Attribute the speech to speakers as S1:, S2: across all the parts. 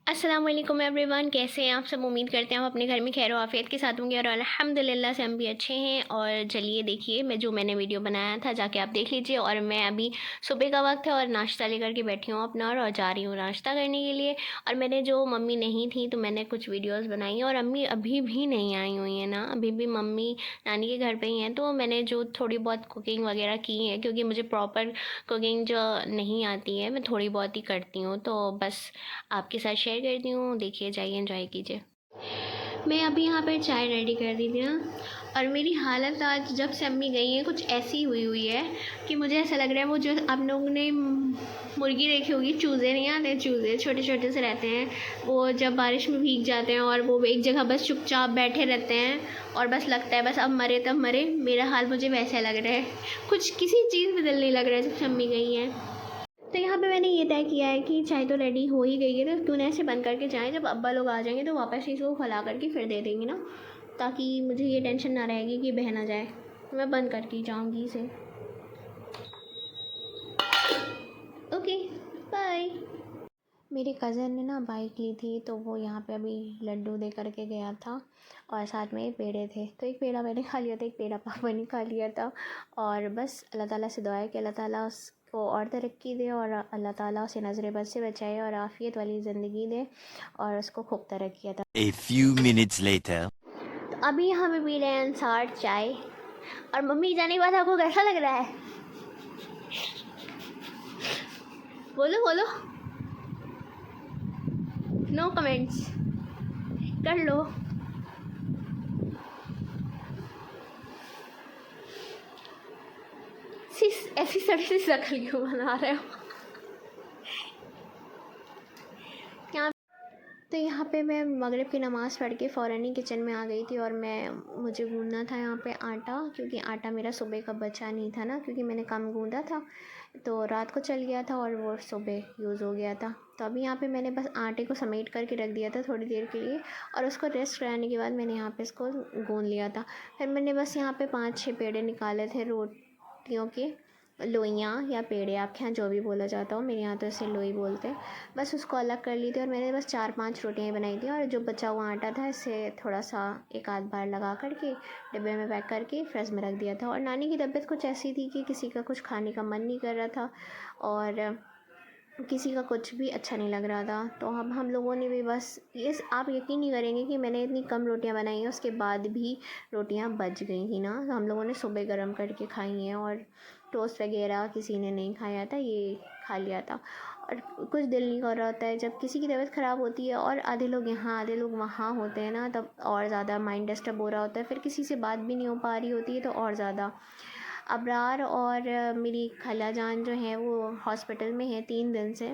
S1: अस्सलाम वालेकुम एवरीवन, कैसे हैं आप सब। उम्मीद करते हैं आप अपने घर में खैर आफियत के साथ होंगे और अल्हम्दुलिल्लाह से हम भी अच्छे हैं। और चलिए देखिए मैंने वीडियो बनाया था जाके आप देख लीजिए। और मैं अभी सुबह का वक्त है और नाश्ता लेकर के बैठी हूँ अपना और जा रही हूँ नाश्ता करने के लिए। और मैंने जो मम्मी नहीं थी तो मैंने कुछ वीडियोज़ बनाई और अम्मी अभी भी नहीं आई हुई हैं ना, अभी भी मम्मी नानी के घर पर ही हैं। तो मैंने जो थोड़ी बहुत कुकिंग वगैरह की है, क्योंकि मुझे प्रॉपर कुकिंग जो नहीं आती है, मैं थोड़ी बहुत ही करती हूँ, तो बस आपके साथ शेयर करती हूँ। देखिए, जाइए एंजॉय कीजिए। मैं अभी यहाँ पर चाय रेडी कर दी थी ना, और मेरी हालत आज जब से अम्मी गई हैं कुछ ऐसी हुई है कि मुझे ऐसा लग रहा है वो जो आप लोगों ने मुर्गी देखी होगी, चूज़े नहीं आते, चूज़े छोटे छोटे से रहते हैं, वो जब बारिश में भीग जाते हैं और वो एक जगह बस चुपचाप बैठे रहते हैं और बस लगता है बस अब मरे तब मरे। मेरा हाल मुझे वैसा लग रहा है, कुछ किसी चीज़ में दिल नहीं लग रहा है जब से अम्मी गई हैं। तो यहाँ पे मैंने ये तय किया है कि चाय तो रेडी हो ही गई है, तो क्यों ना ऐसे बंद करके जाएँ, जब अब्बा लोग आ जाएंगे तो वापस इसको खिला करके फिर दे देंगे ना, ताकि मुझे ये टेंशन ना रहेगी कि बह ना जाए। मैं बंद करके ही जाऊँगी इसे। Okay, bye. मेरे कज़न ने ना बाइक ली थी, तो वो यहाँ पे अभी लड्डू दे करके गया था और साथ में पेड़े थे। तो एक पेड़ा मैंने खा लिया था, एक पेड़ा पापा ने खा लिया था। और बस अल्लाह ताला से दुआ है कि अल्लाह ताला उसको और तरक्की दे और अल्लाह ताला उसे नज़र बद से बचाए और आफ़ियत वाली ज़िंदगी दे और उसको खूब तरक्की अता।
S2: A few minutes later.
S1: तो अभी हम पी रहे हैं अंसार चाय। और मम्मी जाने के बाद आपको कैसा लग रहा है? बोलो बोलो, नो कमेंट्स, कर लो। ऐसी सड़ी सी शक्ल क्यों बना रहे हो? यहाँ तो यहाँ पे मैं मगरिब की नमाज़ पढ़ के फ़ौरन ही किचन में आ गई थी। और मुझे गूँदना था यहाँ पे आटा, क्योंकि आटा मेरा सुबह का बचा नहीं था ना, क्योंकि मैंने कम गूँदा था तो रात को चल गया था और वो सुबह यूज़ हो गया था। तो अभी यहाँ पे मैंने बस आटे को समेट करके रख दिया था थोड़ी देर के लिए, और उसको रेस्ट कराने के बाद मैंने यहाँ पे इसको गूँद लिया था। फिर मैंने बस यहाँ पे 5-6 पेड़े निकाले थे रोटियों के, लोइयाँ या पेड़े आपके यहाँ जो भी बोला जाता हो, मेरे यहाँ तो इसे लोई बोलते हैं। बस उसको अलग कर ली थी और मैंने बस 4-5 रोटियाँ बनाई थी। और जो बचा हुआ आटा था इसे थोड़ा सा एक आध बार लगा करके डिब्बे में पैक करके फ्रिज में रख दिया था। और नानी की तबीयत कुछ ऐसी थी कि किसी का कुछ खाने का मन नहीं कर रहा था और किसी का कुछ भी अच्छा नहीं लग रहा था। तो अब हम लोगों ने भी बस ये, आप यकीन नहीं करेंगे कि मैंने इतनी कम रोटियां बनाई हैं, उसके बाद भी रोटियां बच गई थी ना। तो हम लोगों ने सुबह गर्म करके खाई हैं और टोस्ट वगैरह किसी ने नहीं खाया था, ये खा लिया था। और कुछ दिल नहीं कर रहा होता है जब किसी की तबीयत ख़राब होती है और आधे लोग यहाँ आधे लोग वहाँ होते हैं ना, तब और ज़्यादा माइंड डिस्टर्ब हो रहा होता है। फिर किसी से बात भी नहीं हो पा रही होती है तो और ज़्यादा। अबरार और मेरी खाला जान जो हैं वो हॉस्पिटल में हैं 3 दिन से,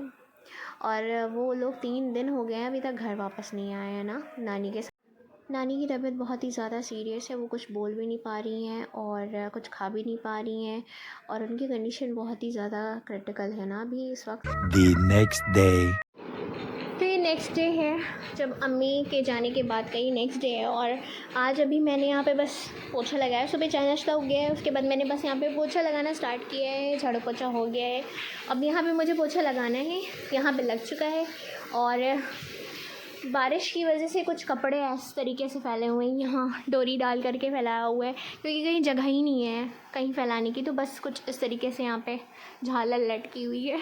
S1: और वो लोग 3 दिन हो गए हैं अभी तक घर वापस नहीं आए हैं ना नानी के साथ। नानी की तबीयत बहुत ही ज़्यादा सीरियस है, वो कुछ बोल भी नहीं पा रही हैं और कुछ खा भी नहीं पा रही हैं, और उनकी कंडीशन बहुत ही ज़्यादा क्रिटिकल है ना अभी इस वक्त।
S2: The next day.
S1: तो ये नेक्स्ट डे है, जब अम्मी के जाने के बाद का ये नेक्स्ट डे है। और आज अभी मैंने यहाँ पे बस पोछा लगाया, सुबह चाय नाश्ता हो गया है, उसके बाद मैंने बस यहाँ पे पोछा लगाना स्टार्ट किया है, झाड़ू पोछा हो गया है। अब यहाँ पे मुझे पोछा लगाना है, यहाँ पे लग चुका है। और बारिश की वजह से कुछ कपड़े इस तरीके से फैले हुए हैं, यहाँ डोरी डाल करके फैलाया हुआ है, क्योंकि कहीं जगह ही नहीं है कहीं फैलाने की, तो बस कुछ इस तरीके से यहाँ पे झालर लटकी हुई है।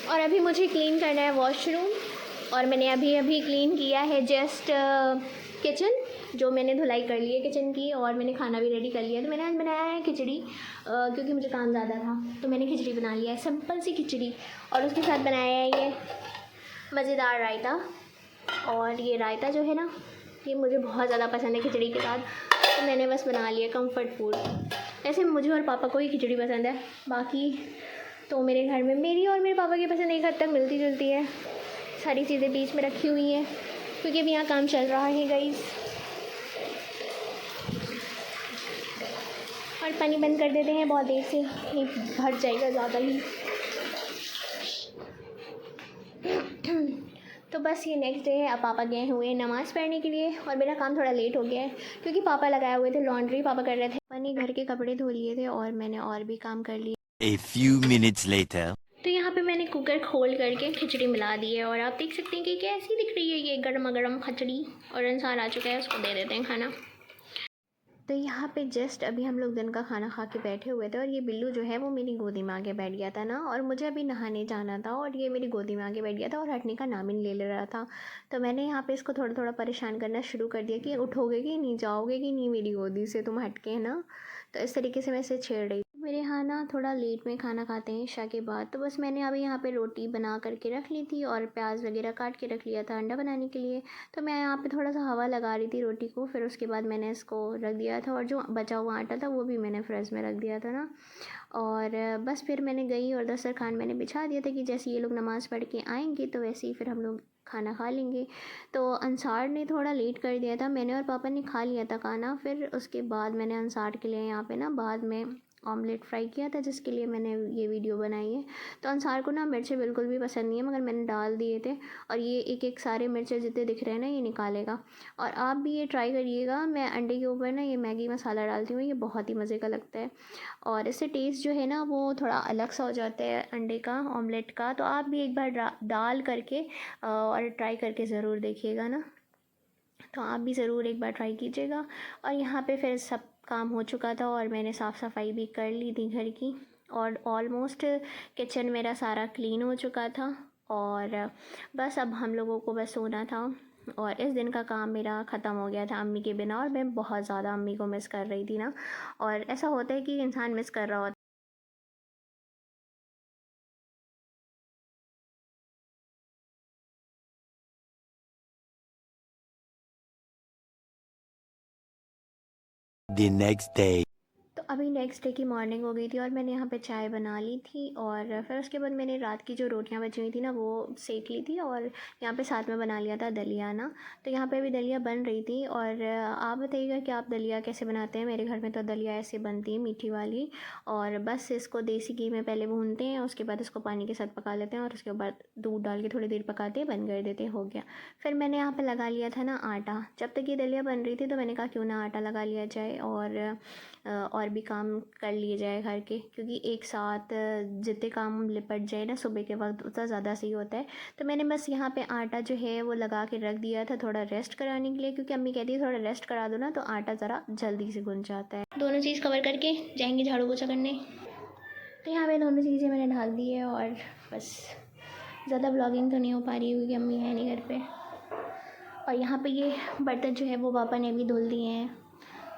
S1: और अभी मुझे क्लीन करना है वॉशरूम, और मैंने अभी क्लीन किया है जस्ट किचन, जो मैंने धुलाई कर ली है किचन की, और मैंने खाना भी रेडी कर लिया। तो मैंने आज बनाया है खिचड़ी, क्योंकि मुझे काम ज़्यादा था तो मैंने खिचड़ी बना लिया है, सिंपल सी खिचड़ी। और उसके साथ बनाया है ये मज़ेदार रायता। और ये रायता जो है ना, ये मुझे बहुत ज़्यादा पसंद है खिचड़ी के साथ, तो मैंने बस बना लिया कंफर्ट फूड। ऐसे मुझे और पापा को ही खिचड़ी पसंद है, बाकी तो मेरे घर में मेरी और मेरे पापा की पसंद एक हद तक मिलती जुलती है। सारी चीज़ें बीच में रखी हुई हैं क्योंकि अभी यहाँ काम चल रहा है गाइस। और पानी बंद कर देते हैं बहुत देर से, ये भर जाएगा ज़्यादा ही। तो बस ये नेक्स्ट डे है। अब पापा गए हुए हैं नमाज़ पढ़ने के लिए और मेरा काम थोड़ा लेट हो गया है क्योंकि पापा लगाए हुए थे लॉन्ड्री, पापा कर रहे थे। मैंने घर के कपड़े धो लिए थे और मैंने और भी काम कर लिए।
S2: A few minutes later.
S1: तो यहाँ पे मैंने कुकर खोल करके खिचड़ी मिला दी है और आप देख सकते हैं कि कैसी दिख रही है ये गर्मा गर्म खिचड़ी। और इंसान आ चुका है, उसको दे देते हैं खाना। तो यहाँ पे जस्ट अभी हम लोग दिन का खाना खा के बैठे हुए थे और ये बिल्लू जो है वो मेरी गोदी में आके बैठ गया था ना, और मुझे अभी नहाने जाना था और ये मेरी गोदी में आके बैठ गया था और हटने का नाम ही नहीं ले रहा था। तो मैंने यहाँ पे इसको थोड़ा थोड़ा परेशान करना शुरू कर दिया कि उठोगे कि नहीं, जाओगे कि नहीं मेरी गोदी से, तुम हटके है ना। तो इस तरीके से मैं इसे छेड़ रही। मेरे यहाँ ना थोड़ा लेट में खाना खाते हैं ईशा के बाद, तो बस मैंने अभी यहाँ पे रोटी बना करके रख ली थी और प्याज वगैरह काट के रख लिया था अंडा बनाने के लिए। तो मैं यहाँ पे थोड़ा सा हवा लगा रही थी रोटी को, फिर उसके बाद मैंने इसको रख दिया था और जो बचा हुआ आटा था वो भी मैंने फ्रिज में रख दिया था ना। और बस फिर मैंने गई और दस्तरखान मैंने बिछा दिया था कि जैसे ये लोग नमाज़ पढ़ के आएंगे तो वैसे ही फिर हम लोग खाना खा लेंगे। तो अंसार ने थोड़ा लेट कर दिया था, मैंने और पापा ने खा लिया था खाना। फिर उसके बाद मैंने अंसार के लिए यहाँ पे ना बाद में ऑमलेट फ्राई किया था, जिसके लिए मैंने ये वीडियो बनाई है। तो अंसार को ना मिर्चें बिल्कुल भी पसंद नहीं है, मगर मैंने डाल दिए थे और ये एक एक सारे मिर्चें जितने दिख रहे हैं ना ये निकालेगा। और आप भी ये ट्राई करिएगा, मैं अंडे के ऊपर ना ये मैगी मसाला डालती हूँ, ये बहुत ही मज़े का लगता है और इससे टेस्ट जो है ना वो थोड़ा अलग सा हो जाता है अंडे का, ऑमलेट का। तो आप भी एक बार डाल करके और ट्राई करके ज़रूर देखिएगा ना। तो आप भी ज़रूर एक बार ट्राई कीजिएगा। और यहाँ पे फिर सब काम हो चुका था और मैंने साफ़ सफाई भी कर ली थी घर की, और ऑलमोस्ट किचन मेरा सारा क्लीन हो चुका था। और बस अब हम लोगों को बस सोना था और इस दिन का काम मेरा ख़त्म हो गया था अम्मी के बिना। और मैं बहुत ज़्यादा अम्मी को मिस कर रही थी ना, और ऐसा होता है कि इंसान मिस कर रहा होता
S2: The next day.
S1: तो अभी नेक्स्ट डे की मॉर्निंग हो गई थी और मैंने यहाँ पे चाय बना ली थी और फिर उसके बाद मैंने रात की जो रोटियाँ बची हुई थी ना वो सेक ली थी और यहाँ पे साथ में बना लिया था दलिया ना। तो यहाँ पे अभी दलिया बन रही थी। और आप बताइएगा कि आप दलिया कैसे बनाते हैं। मेरे घर में तो दलिया ऐसे बनती है मीठी वाली, और बस इसको देसी घी में पहले भूनते हैं, उसके बाद इसको पानी के साथ पका लेते हैं और उसके बाद दूध डाल के थोड़ी देर पकाते हैं, बंद कर देते हैं, हो गया। फिर मैंने यहाँ पर लगा लिया था ना आटा। जब तक ये दलिया बन रही थी तो मैंने कहा क्यों ना आटा लगा लिया जाए और भी काम कर लिए जाए घर के, क्योंकि एक साथ जितने काम लिपट जाए ना सुबह के वक्त उतना ज़्यादा सही होता है। तो मैंने बस यहाँ पे आटा जो है वो लगा के रख दिया था थोड़ा रेस्ट कराने के लिए, क्योंकि अम्मी कहती है थोड़ा रेस्ट करा दो ना तो आटा ज़रा जल्दी से गुन जाता है। दोनों चीज़ कवर करके जाएंगे झाड़ू पोछा करने। तो यहाँ पे दोनों चीज़ें मैंने डाल दी है और बस ज़्यादा ब्लॉगिंग तो नहीं हो पा रही क्योंकि अम्मी है नहीं घर पे। और यहाँ पे ये बर्तन जो है वो पापा ने भी धुल दिए हैं,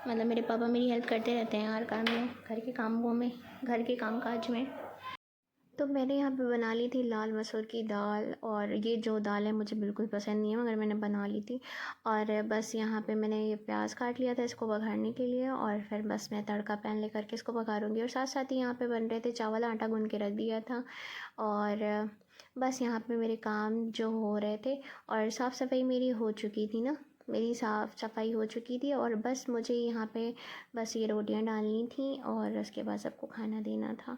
S1: मतलब मेरे पापा मेरी हेल्प करते रहते हैं हर काम में, घर के कामों में, घर के कामकाज में। तो मैंने यहाँ पे बना ली थी लाल मसूर की दाल, और ये जो दाल है मुझे बिल्कुल पसंद नहीं है मगर मैंने बना ली थी। और बस यहाँ पे मैंने ये प्याज काट लिया था इसको बघारने के लिए, और फिर बस मैं तड़का पैन लेकर के इसको बघारूँगी। और साथ साथ ही यहाँ पे बन रहे थे चावल, आटा गूँध के रख दिया था। और बस यहाँ पे मेरे काम जो हो रहे थे, और साफ़ सफाई मेरी हो चुकी थी ना, मेरी साफ़ सफाई हो चुकी थी। और बस मुझे यहाँ पे बस ये रोटियाँ डालनी थी और उसके बाद सबको खाना देना था।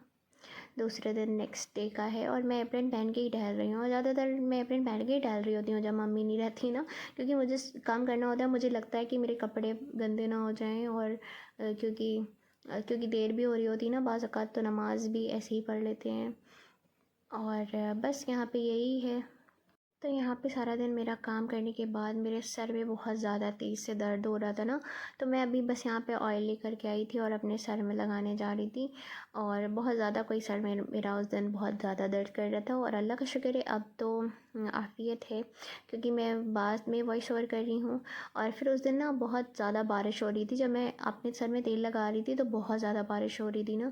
S1: दूसरे दिन नेक्स्ट डे का है और मैं अप्रैन पहन के ही टहल रही हूँ, और ज़्यादातर मैं अप्रैन पहन के ही टहल रही होती हूँ जब मम्मी नहीं रहती ना, क्योंकि मुझे काम करना होता है। मुझे लगता है कि मेरे कपड़े गंदे ना हो जाएं, और क्योंकि देर भी हो रही होती है ना, बाज़ औक़ात तो नमाज भी ऐसे ही पढ़ लेते हैं। और बस यहाँ पे यही है। तो यहाँ पे सारा दिन मेरा काम करने के बाद मेरे सर में बहुत ज़्यादा तेज़ से दर्द हो रहा था ना, तो मैं अभी बस यहाँ पे ऑयल लेकर के आई थी और अपने सर में लगाने जा रही थी। और बहुत ज़्यादा कोई सर में मेरा उस दिन बहुत ज़्यादा दर्द कर रहा था, और अल्लाह का शुक्र है अब तो आफ़ियत है, क्योंकि मैं बाद में वॉइस ओवर कर रही हूँ। और फिर उस दिन ना बहुत ज़्यादा बारिश हो रही थी, जब मैं अपने सर में तेल लगा रही थी तो बहुत ज़्यादा बारिश हो रही थी ना,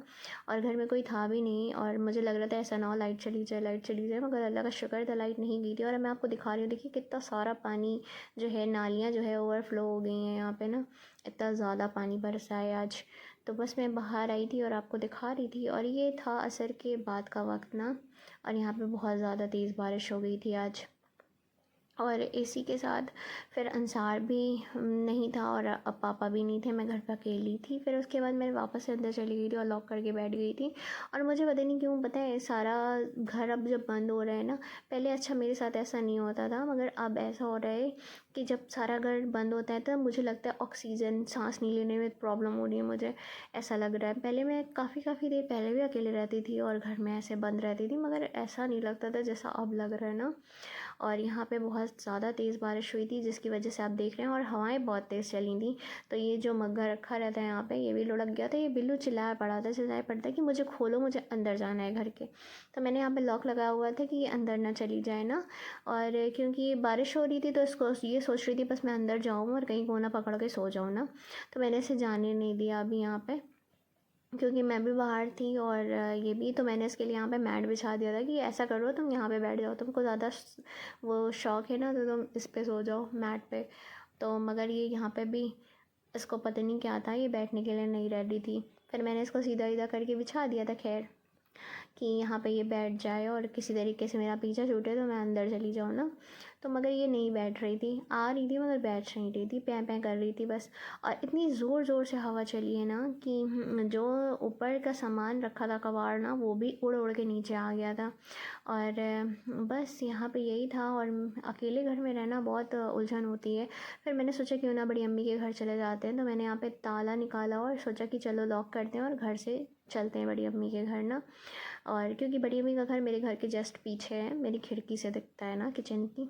S1: और घर में कोई था भी नहीं, और मुझे लग रहा था ऐसा ना हो लाइट चली जाए, लाइट चली जाए, मगर अल्लाह का शुक्र था लाइट नहीं गई थी। और मैं आपको दिखा रही हूँ, देखिए कितना सारा पानी जो है, नालियाँ जो है ओवरफ्लो हो गई हैं यहाँ पे ना, इतना ज़्यादा पानी बरसा है आज। तो बस मैं बाहर आई थी और आपको दिखा रही थी। और ये था असर के बाद का वक्त ना, और यहाँ पे बहुत ज़्यादा तेज़ बारिश हो गई थी आज। और एसी के साथ फिर अंसार भी नहीं था और अब पापा भी नहीं थे, मैं घर पे अकेली थी। फिर उसके बाद मैं वापस से अंदर चली गई थी और लॉक करके बैठ गई थी। और मुझे पता नहीं क्यों, पता है, सारा घर अब जब बंद हो रहा है ना, पहले अच्छा मेरे साथ ऐसा नहीं होता था, मगर अब ऐसा हो रहा है कि जब सारा घर बंद होता है तब मुझे लगता है ऑक्सीजन सांस नहीं लेने में प्रॉब्लम हो रही है, मुझे ऐसा लग रहा है। पहले मैं काफ़ी देर पहले भी अकेले रहती थी और घर में ऐसे बंद रहती थी, मगर ऐसा नहीं लगता था जैसा अब लग रहा है ना। और यहाँ पे बहुत ज़्यादा तेज़ बारिश हुई थी, जिसकी वजह से आप देख रहे हैं, और हवाएं बहुत तेज़ चली थी। तो ये जो मग्गा रखा रहता है यहाँ पे, ये भी लुढ़क गया था। ये बिल्लू चिल्लाया पड़ता कि मुझे खोलो, मुझे अंदर जाना है घर के। तो मैंने यहाँ पे लॉक लगाया हुआ था कि ये अंदर ना चली जाए ना। और क्योंकि बारिश हो रही थी तो इसको ये सोच रही थी बस मैं अंदर जाऊँ और कहीं कोना पकड़ के सो जाऊँ ना। तो मैंने इसे जाने नहीं दिया अभी यहाँ पे, क्योंकि मैं भी बाहर थी और ये भी। तो मैंने इसके लिए यहाँ पे मैट बिछा दिया था कि ऐसा करो तुम यहाँ पे बैठ जाओ, तुमको ज़्यादा वो शौक है ना तो तुम इस पे सो जाओ, मैट पे। तो मगर ये यहाँ पे भी इसको पता नहीं क्या था, ये बैठने के लिए नहीं रेडी थी। फिर मैंने इसको सीधा सीधा करके बिछा दिया था, खैर, कि यहाँ पे ये बैठ जाए और किसी तरीके से मेरा पीछा छूटे तो मैं अंदर चली जाऊँ ना। तो मगर ये नहीं बैठ रही थी, आ रही थी मगर बैठ नहीं रही थी, पैं पैं कर रही थी बस। और इतनी ज़ोर ज़ोर से हवा चली है ना कि जो ऊपर का सामान रखा था कबाड़ ना, वो भी उड़ उड़ के नीचे आ गया था। और बस यहाँ पे यही था। और अकेले घर में रहना बहुत उलझन होती है। फिर मैंने सोचा क्यों ना बड़ी अम्मी के घर चले जाते हैं। तो मैंने यहाँ पे ताला निकाला और सोचा कि चलो लॉक करते हैं और घर से चलते हैं बड़ी अम्मी के घर ना। और क्योंकि बड़ी अम्मी का घर मेरे घर के जस्ट पीछे है, मेरी खिड़की से दिखता है ना किचन की।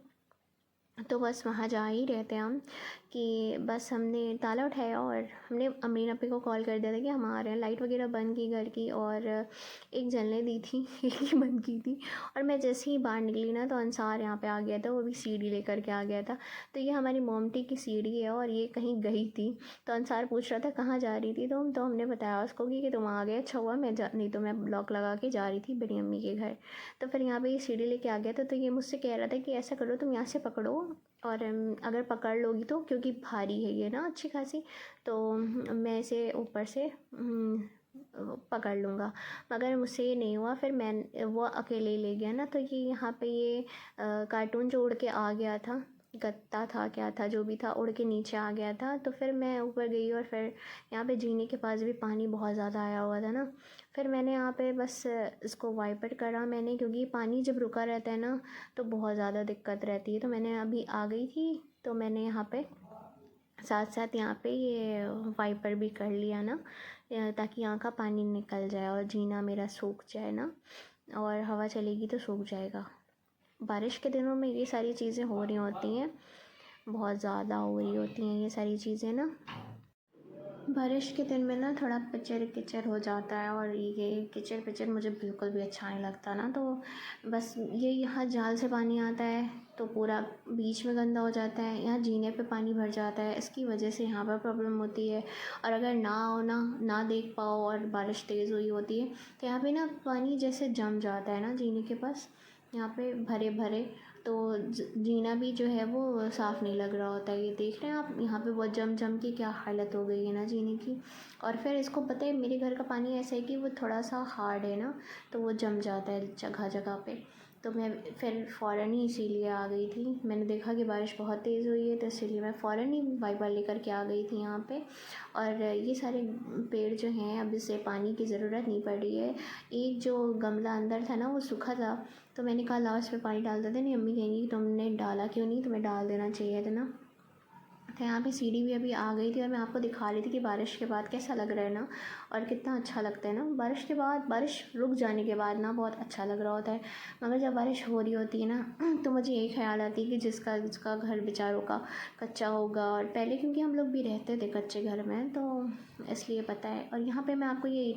S1: तो बस वहाँ जा ही रहते हैं हम, कि बस हमने ताला उठाया और हमने अमीन अपी को कॉल कर दिया था कि हम आ रहे हैं। लाइट वगैरह बंद की घर की, और एक जलने दी थी एक ही बंद की थी। और मैं जैसे ही बाहर निकली ना तो अंसार यहाँ पे आ गया था, वो भी सीढ़ी लेकर के आ गया था। तो ये हमारी मोमटी की सीढ़ी है और ये कहीं गई थी। तो अंसार पूछ रहा था कहाँ जा रही थी, तो हमने बताया उसको कि तुम आ गए, अच्छा हुआ, नहीं तो मैं ब्लॉक लगा के जा रही थी बड़ी अम्मी के घर। तो फिर यहाँ पे ये सीढ़ी लेके आ गया था। तो ये मुझसे कह रहा था कि ऐसा करो तुम यहाँ से पकड़ो, और अगर पकड़ लोगी तो, क्योंकि भारी है ये ना अच्छी खासी, तो मैं इसे ऊपर से पकड़ लूँगा। मगर मुझसे ये नहीं हुआ। फिर मैं वो अकेले ही ले गया ना। तो ये यहाँ पे ये कार्टून जो उड़ के आ गया था, गत्ता था क्या था जो भी था, उड़ के नीचे आ गया था। तो फिर मैं ऊपर गई और फिर यहाँ पे जीने के पास भी पानी बहुत ज़्यादा आया हुआ था ना। फिर मैंने यहाँ पे बस इसको वाइपर करा मैंने, क्योंकि पानी जब रुका रहता है ना तो बहुत ज़्यादा दिक्कत रहती है। तो मैंने अभी आ गई थी तो मैंने यहाँ पे साथ साथ यहाँ पे ये वाइपर भी कर लिया ना, ताकि यहाँ का पानी निकल जाए और जीना मेरा सूख जाए ना। और हवा चलेगी तो सूख जाएगा। बारिश के दिनों में ये सारी चीज़ें हो रही होती हैं, बहुत ज़्यादा हो रही होती हैं ये सारी चीज़ें ना। बारिश के दिन में ना थोड़ा किचर किचर हो जाता है, और ये किचर पिचर मुझे बिल्कुल भी अच्छा नहीं लगता ना। तो बस ये यहाँ जाल से पानी आता है तो पूरा बीच में गंदा हो जाता है, यहाँ जीने पे पानी भर जाता है, इसकी वजह से यहाँ पर प्रॉब्लम होती है। और अगर ना हो ना देख पाओ और बारिश तेज़ हुई होती है तो यहाँ पे ना पानी जैसे जम जाता है ना जीने के पास, यहाँ पे भरे भरे। तो जीना भी जो है वो साफ़ नहीं लग रहा होता है। ये देख रहे हैं आप, यहाँ पे बहुत जम के क्या हालत हो गई है ना जीने की। और फिर इसको पता है मेरे घर का पानी ऐसा है कि वो थोड़ा सा हार्ड है ना, तो वो जम जाता है जगह जगह पे। तो मैं फिर फ़ौरन ही इसीलिए आ गई थी। मैंने देखा कि बारिश बहुत तेज़ हुई है तो इसीलिए मैं फ़ौरन ही वाइपर लेकर के आ गई थी यहाँ पे। और ये सारे पेड़ जो हैं अब इसे पानी की ज़रूरत नहीं पड़ रही है। एक जो गमला अंदर था ना वो सूखा था, तो मैंने कहा लाओ इस पे पानी डाल देते। नहीं, अम्मी कहेंगी कि तुमने डाला क्यों नहीं, तुम्हें डाल देना चाहिए था ना। तो यहाँ पे सीढ़ी भी अभी आ गई थी और मैं आपको दिखा रही थी कि बारिश के बाद कैसा लग रहा है ना, और कितना अच्छा लगता है ना। बारिश के बाद, बारिश रुक जाने के बाद ना बहुत अच्छा लग रहा होता है। मगर जब बारिश हो रही होती है ना तो मुझे यही ख्याल आती है कि जिसका घर बेचारों का कच्चा होगा। और पहले क्योंकि हम लोग भी रहते थे कच्चे घर में, तो इसलिए पता है। और यहाँ पर मैं आपको ये